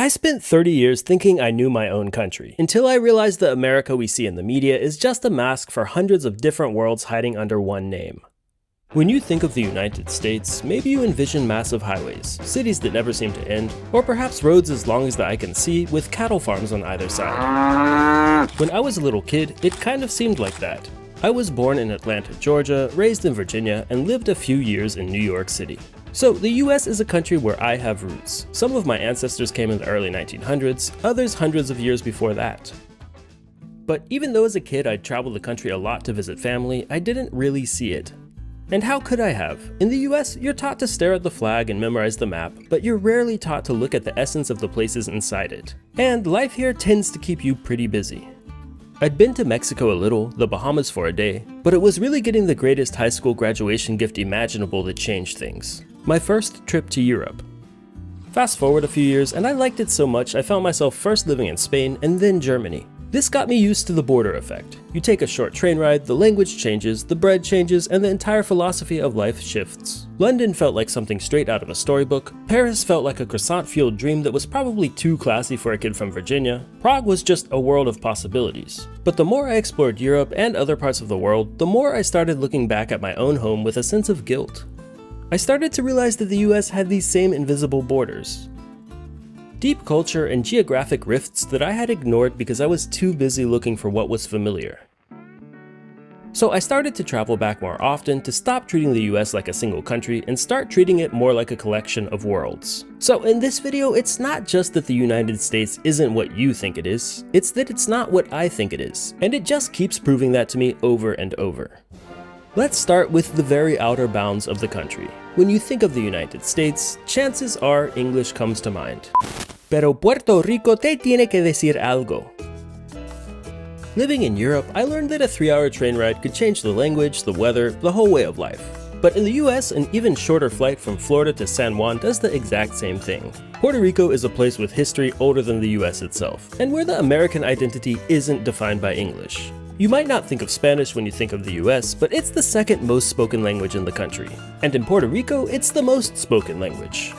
I spent 30 years thinking I knew my own country, until I realized the America we see in the media is just a mask for hundreds of different worlds hiding under one name. When you think of the United States, maybe you envision massive highways, cities that never seem to end, or perhaps roads as long as the eye can see with cattle farms on either side. When I was a little kid, it kind of seemed like that. I was born in Atlanta, Georgia, raised in Virginia, and lived a few years in New York City. So the US is a country where I have roots. Some of my ancestors came in the early 1900s, others hundreds of years before that. But even though as a kid I'd traveled the country a lot to visit family, I didn't really see it. And how could I have? In the US, you're taught to stare at the flag and memorize the map, but you're rarely taught to look at the essence of the places inside it. And life here tends to keep you pretty busy. I'd been to Mexico a little, the Bahamas for a day, but it was really getting the greatest high school graduation gift imaginable that changed things. My first trip to Europe. Fast forward a few years and I liked it so much I found myself first living in Spain and then Germany. This got me used to the border effect. You take a short train ride, the language changes, the bread changes, and the entire philosophy of life shifts. London felt like something straight out of a storybook. Paris felt like a croissant-fueled dream that was probably too classy for a kid from Virginia. Prague was just a world of possibilities. But the more I explored Europe and other parts of the world, the more I started looking back at my own home with a sense of guilt. I started to realize that the US had these same invisible borders. Deep culture and geographic rifts that I had ignored because I was too busy looking for what was familiar. So I started to travel back more often to stop treating the US like a single country and start treating it more like a collection of worlds. So in this video, it's not just that the United States isn't what you think it is, it's that it's not what I think it is. And it just keeps proving that to me over and over. Let's start with the very outer bounds of the country. When you think of the United States, chances are English comes to mind. Pero Puerto Rico te tiene que decir algo. Living in Europe, I learned that a 3-hour train ride could change the language, the weather, the whole way of life. But in the US, an even shorter flight from Florida to San Juan does the exact same thing. Puerto Rico is a place with history older than the US itself, and where the American identity isn't defined by English. You might not think of Spanish when you think of the US, but it's the second most spoken language in the country. And in Puerto Rico, it's the most spoken language.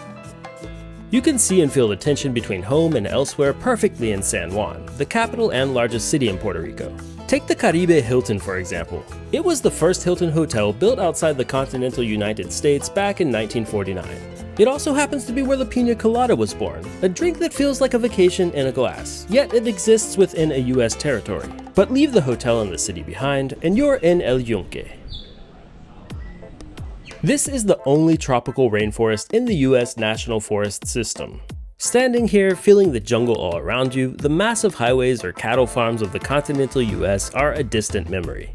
You can see and feel the tension between home and elsewhere perfectly in San Juan, the capital and largest city in Puerto Rico. Take the Caribe Hilton for example. It was the first Hilton hotel built outside the continental United States back in 1949. It also happens to be where the Piña Colada was born, a drink that feels like a vacation in a glass, yet it exists within a US territory. But leave the hotel and the city behind, and you're in El Yunque. This is the only tropical rainforest in the US National Forest System. Standing here, feeling the jungle all around you, the massive highways or cattle farms of the continental US are a distant memory.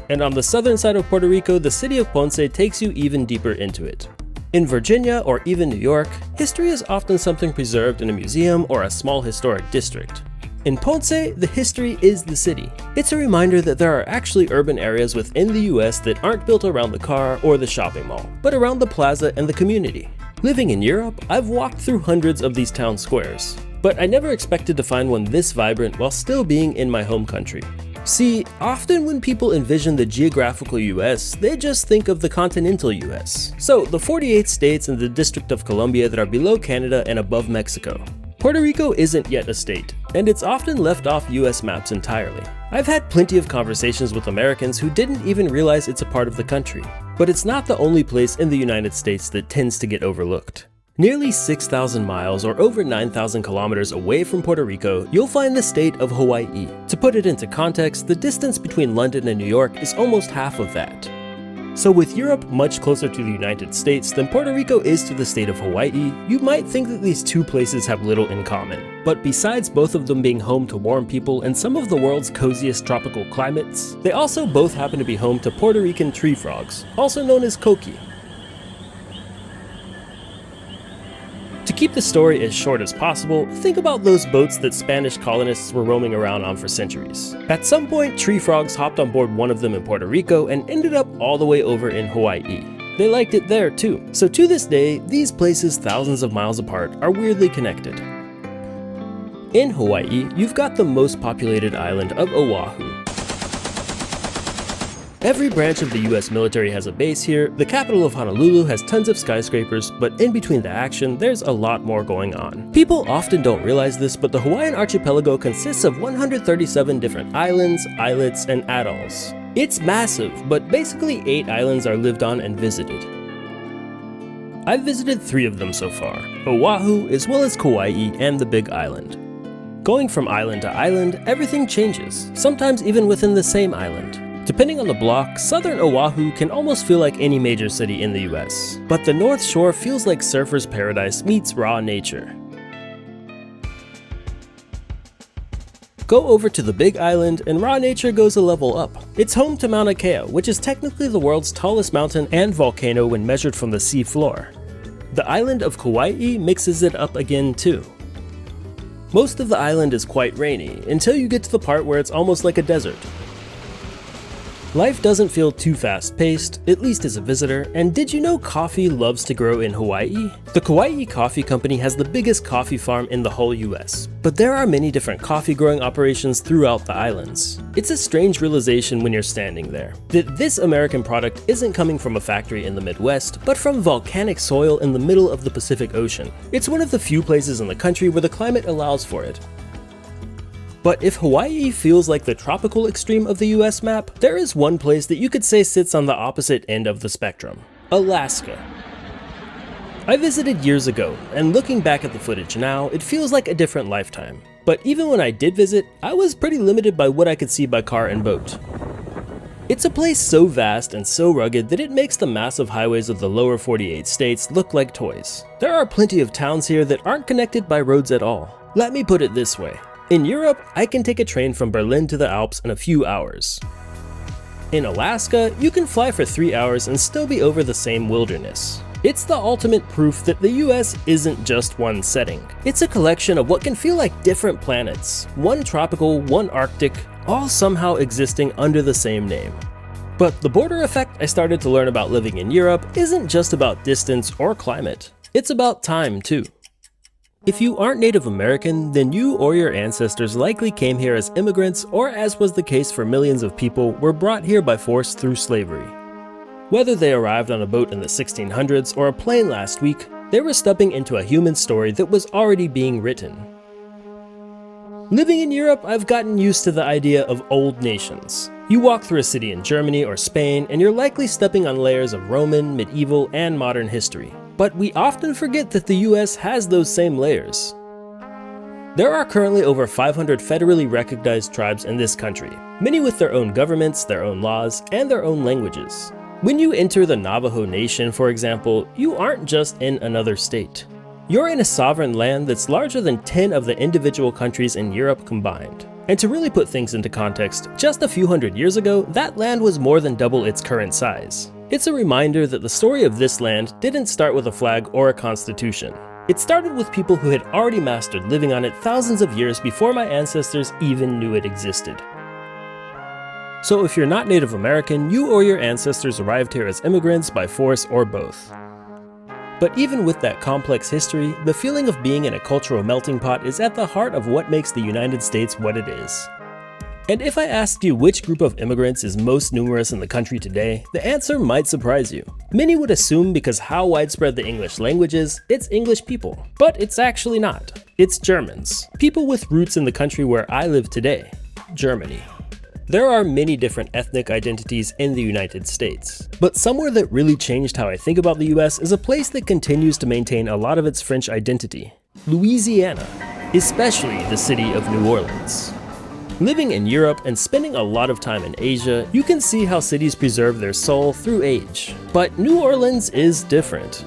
And on the southern side of Puerto Rico, the city of Ponce takes you even deeper into it. In Virginia or even New York, history is often something preserved in a museum or a small historic district. In Ponce, the history is the city. It's a reminder that there are actually urban areas within the US that aren't built around the car or the shopping mall, but around the plaza and the community. Living in Europe, I've walked through hundreds of these town squares, but I never expected to find one this vibrant while still being in my home country. See, often when people envision the geographical US, they just think of the continental US. So the 48 states and the District of Columbia that are below Canada and above Mexico. Puerto Rico isn't yet a state, and it's often left off US maps entirely. I've had plenty of conversations with Americans who didn't even realize it's a part of the country. But it's not the only place in the United States that tends to get overlooked. Nearly 6,000 miles or over 9,000 kilometers away from Puerto Rico, you'll find the state of Hawaii. To put it into context, the distance between London and New York is almost half of that. So with Europe much closer to the United States than Puerto Rico is to the state of Hawaii, you might think that these two places have little in common. But besides both of them being home to warm people and some of the world's coziest tropical climates, they also both happen to be home to Puerto Rican tree frogs, also known as coqui. To keep the story as short as possible, think about those boats that Spanish colonists were roaming around on for centuries. At some point, tree frogs hopped on board one of them in Puerto Rico and ended up all the way over in Hawaii. They liked it there too. So to this day, these places thousands of miles apart are weirdly connected. In Hawaii, you've got the most populated island of Oahu. Every branch of the US military has a base here, the capital of Honolulu has tons of skyscrapers, but in between the action, there's a lot more going on. People often don't realize this, but the Hawaiian archipelago consists of 137 different islands, islets, and atolls. It's massive, but basically 8 islands are lived on and visited. I've visited 3 of them so far, Oahu, as well as Kauai and the Big Island. Going from island to island, everything changes, sometimes even within the same island. Depending on the block, southern Oahu can almost feel like any major city in the US, but the North Shore feels like surfer's paradise meets raw nature. Go over to the Big Island and raw nature goes a level up. It's home to Mauna Kea, which is technically the world's tallest mountain and volcano when measured from the sea floor. The island of Kauai mixes it up again too. Most of the island is quite rainy, until you get to the part where it's almost like a desert. Life doesn't feel too fast-paced, at least as a visitor, and did you know coffee loves to grow in Hawaii? The Kauai Coffee Company has the biggest coffee farm in the whole US, but there are many different coffee growing operations throughout the islands. It's a strange realization when you're standing there, that this American product isn't coming from a factory in the Midwest, but from volcanic soil in the middle of the Pacific Ocean. It's one of the few places in the country where the climate allows for it. But if Hawaii feels like the tropical extreme of the US map, there is one place that you could say sits on the opposite end of the spectrum: Alaska. I visited years ago, and looking back at the footage now, it feels like a different lifetime. But even when I did visit, I was pretty limited by what I could see by car and boat. It's a place so vast and so rugged that it makes the massive highways of the lower 48 states look like toys. There are plenty of towns here that aren't connected by roads at all. Let me put it this way. In Europe, I can take a train from Berlin to the Alps in a few hours. In Alaska, you can fly for 3 hours and still be over the same wilderness. It's the ultimate proof that the US isn't just one setting. It's a collection of what can feel like different planets, one tropical, one Arctic, all somehow existing under the same name. But the border effect I started to learn about living in Europe isn't just about distance or climate. It's about time too. If you aren't Native American, then you or your ancestors likely came here as immigrants, or as was the case for millions of people, were brought here by force through slavery. Whether they arrived on a boat in the 1600s or a plane last week, they were stepping into a human story that was already being written. Living in Europe, I've gotten used to the idea of old nations. You walk through a city in Germany or Spain, and you're likely stepping on layers of Roman, medieval, and modern history. But we often forget that the US has those same layers. There are currently over 500 federally recognized tribes in this country, many with their own governments, their own laws, and their own languages. When you enter the Navajo Nation, for example, you aren't just in another state. You're in a sovereign land that's larger than 10 of the individual countries in Europe combined. And to really put things into context, just a few hundred years ago, that land was more than double its current size. It's a reminder that the story of this land didn't start with a flag or a constitution. It started with people who had already mastered living on it thousands of years before my ancestors even knew it existed. So if you're not Native American, you or your ancestors arrived here as immigrants by force or both. But even with that complex history, the feeling of being in a cultural melting pot is at the heart of what makes the United States what it is. And if I asked you which group of immigrants is most numerous in the country today, the answer might surprise you. Many would assume because how widespread the English language is, it's English people. But it's actually not. It's Germans. People with roots in the country where I live today, Germany. There are many different ethnic identities in the United States. But somewhere that really changed how I think about the US is a place that continues to maintain a lot of its French identity: Louisiana, especially the city of New Orleans. Living in Europe and spending a lot of time in Asia, you can see how cities preserve their soul through age. But New Orleans is different.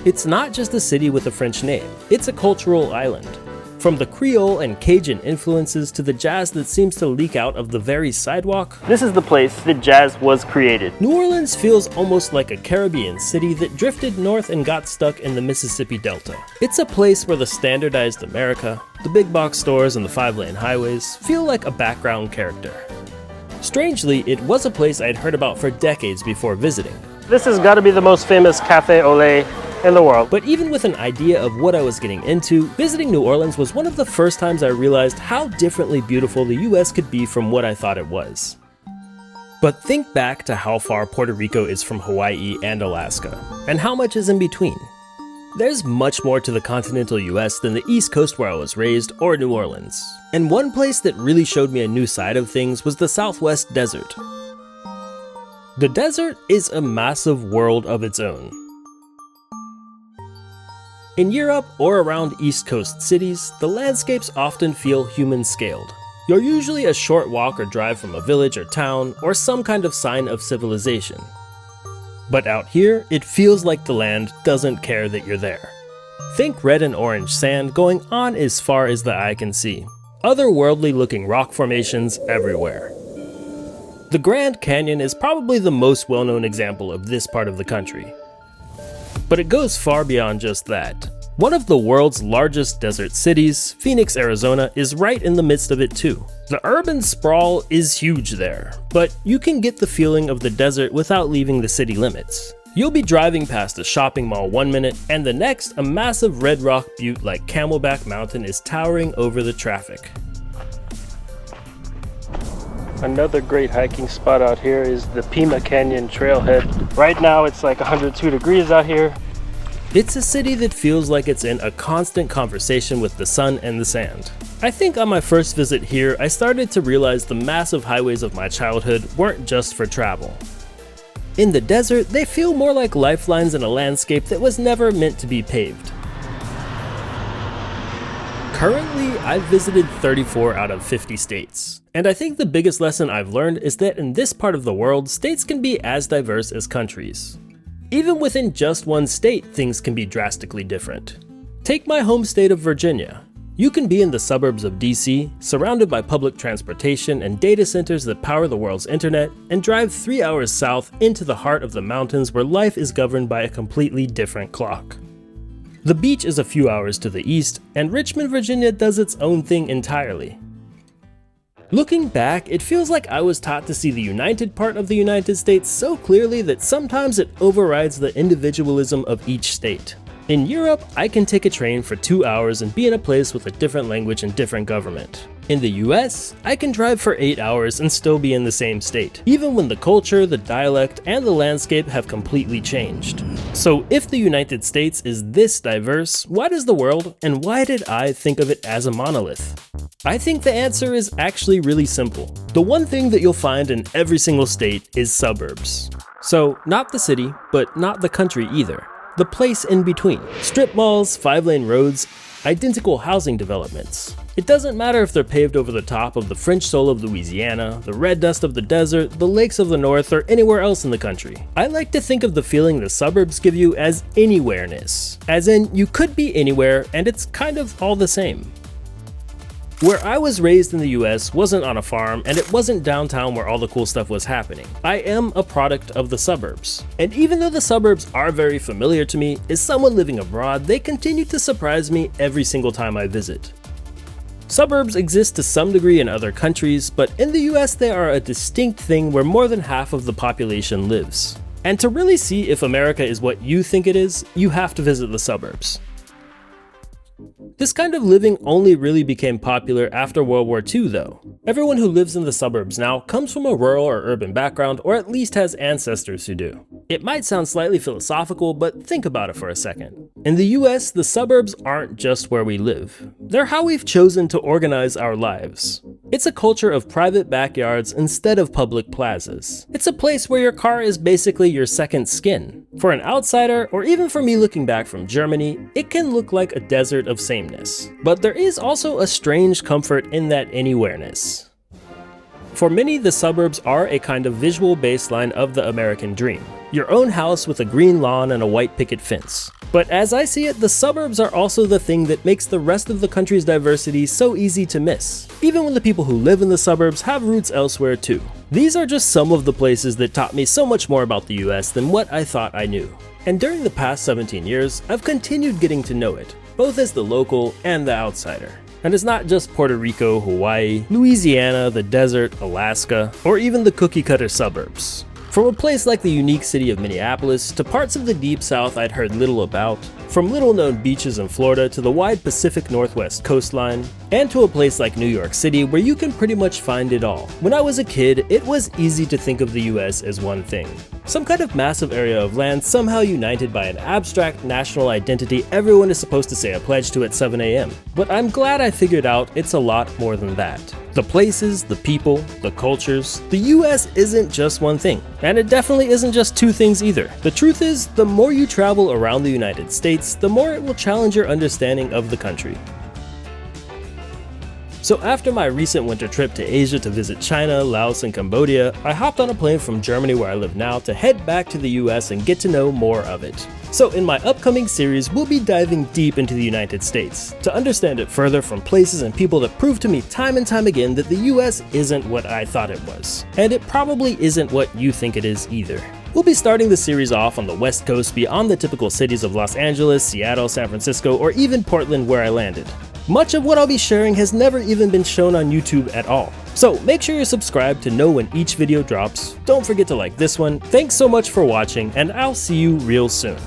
It's not just a city with a French name, it's a cultural island. From the Creole and Cajun influences to the jazz that seems to leak out of the very sidewalk, this is the place that jazz was created. New Orleans feels almost like a Caribbean city that drifted north and got stuck in the Mississippi Delta. It's a place where the standardized America, the big box stores and the 5-lane highways feel like a background character. Strangely, it was a place I'd heard about for decades before visiting. This has got to be the most famous cafe au lait in the world. But even with an idea of what I was getting into, visiting New Orleans was one of the first times I realized how differently beautiful the US could be from what I thought it was. But think back to how far Puerto Rico is from Hawaii and Alaska, and how much is in between. There's much more to the continental US than the East Coast where I was raised, or New Orleans. And one place that really showed me a new side of things was the Southwest Desert. The desert is a massive world of its own. In Europe or around East Coast cities, the landscapes often feel human-scaled. You're usually a short walk or drive from a village or town, or some kind of sign of civilization. But out here, it feels like the land doesn't care that you're there. Think red and orange sand going on as far as the eye can see. Otherworldly looking rock formations everywhere. The Grand Canyon is probably the most well-known example of this part of the country. But it goes far beyond just that. One of the world's largest desert cities, Phoenix, Arizona, is right in the midst of it too. The urban sprawl is huge there, but you can get the feeling of the desert without leaving the city limits. You'll be driving past a shopping mall one minute, and the next, a massive red rock butte like Camelback Mountain is towering over the traffic. Another great hiking spot out here is the Pima Canyon trailhead. Right now it's like 102 degrees out here. It's a city that feels like it's in a constant conversation with the sun and the sand. I think on my first visit here, I started to realize the massive highways of my childhood weren't just for travel. In the desert, they feel more like lifelines in a landscape that was never meant to be paved. Currently, I've visited 34 out of 50 states. And I think the biggest lesson I've learned is that in this part of the world, states can be as diverse as countries. Even within just one state, things can be drastically different. Take my home state of Virginia. You can be in the suburbs of DC, surrounded by public transportation and data centers that power the world's internet, and drive 3 hours south into the heart of the mountains where life is governed by a completely different clock. The beach is a few hours to the east, and Richmond, Virginia does its own thing entirely. Looking back, it feels like I was taught to see the united part of the United States so clearly that sometimes it overrides the individualism of each state. In Europe, I can take a train for 2 hours and be in a place with a different language and different government. In the US, I can drive for 8 hours and still be in the same state, even when the culture, the dialect, and the landscape have completely changed. So if the United States is this diverse, why does the world, and why did I think of it as a monolith? I think the answer is actually really simple. The one thing that you'll find in every single state is suburbs. So not the city, but not the country either. The place in between. Strip malls, 5-lane roads, identical housing developments. It doesn't matter if they're paved over the top of the French soul of Louisiana, the red dust of the desert, the lakes of the north, or anywhere else in the country. I like to think of the feeling the suburbs give you as anywhereness. As in, you could be anywhere and it's kind of all the same. Where I was raised in the US wasn't on a farm, and it wasn't downtown where all the cool stuff was happening. I am a product of the suburbs. And even though the suburbs are very familiar to me, as someone living abroad, they continue to surprise me every single time I visit. Suburbs exist to some degree in other countries, but in the US they are a distinct thing where more than half of the population lives. And to really see if America is what you think it is, you have to visit the suburbs. This kind of living only really became popular after World War II though. Everyone who lives in the suburbs now comes from a rural or urban background, or at least has ancestors who do. It might sound slightly philosophical, but think about it for a second. In the US, the suburbs aren't just where we live. They're how we've chosen to organize our lives. It's a culture of private backyards instead of public plazas. It's a place where your car is basically your second skin. For an outsider, or even for me looking back from Germany, it can look like a desert of sameness. But there is also a strange comfort in that anywhereness. For many, the suburbs are a kind of visual baseline of the American dream. Your own house with a green lawn and a white picket fence. But as I see it, the suburbs are also the thing that makes the rest of the country's diversity so easy to miss, even when the people who live in the suburbs have roots elsewhere too. These are just some of the places that taught me so much more about the US than what I thought I knew. And during the past 17 years, I've continued getting to know it, both as the local and the outsider. And it's not just Puerto Rico, Hawaii, Louisiana, the desert, Alaska, or even the cookie-cutter suburbs. From a place like the unique city of Minneapolis to parts of the deep south I'd heard little about, from little-known beaches in Florida to the wide Pacific Northwest coastline, and to a place like New York City where you can pretty much find it all. When I was a kid, it was easy to think of the US as one thing. Some kind of massive area of land somehow united by an abstract national identity everyone is supposed to say a pledge to at 7 a.m. But I'm glad I figured out it's a lot more than that. The places, the people, the cultures, the US isn't just one thing. And it definitely isn't just two things either. The truth is, the more you travel around the United States, the more it will challenge your understanding of the country. So after my recent winter trip to Asia to visit China, Laos, and Cambodia, I hopped on a plane from Germany where I live now to head back to the US and get to know more of it. So in my upcoming series, we'll be diving deep into the United States to understand it further from places and people that prove to me time and time again that the US isn't what I thought it was. And it probably isn't what you think it is either. We'll be starting the series off on the West Coast beyond the typical cities of Los Angeles, Seattle, San Francisco, or even Portland where I landed. Much of what I'll be sharing has never even been shown on YouTube at all. So make sure you're subscribed to know when each video drops. Don't forget to like this one. Thanks so much for watching, and I'll see you real soon.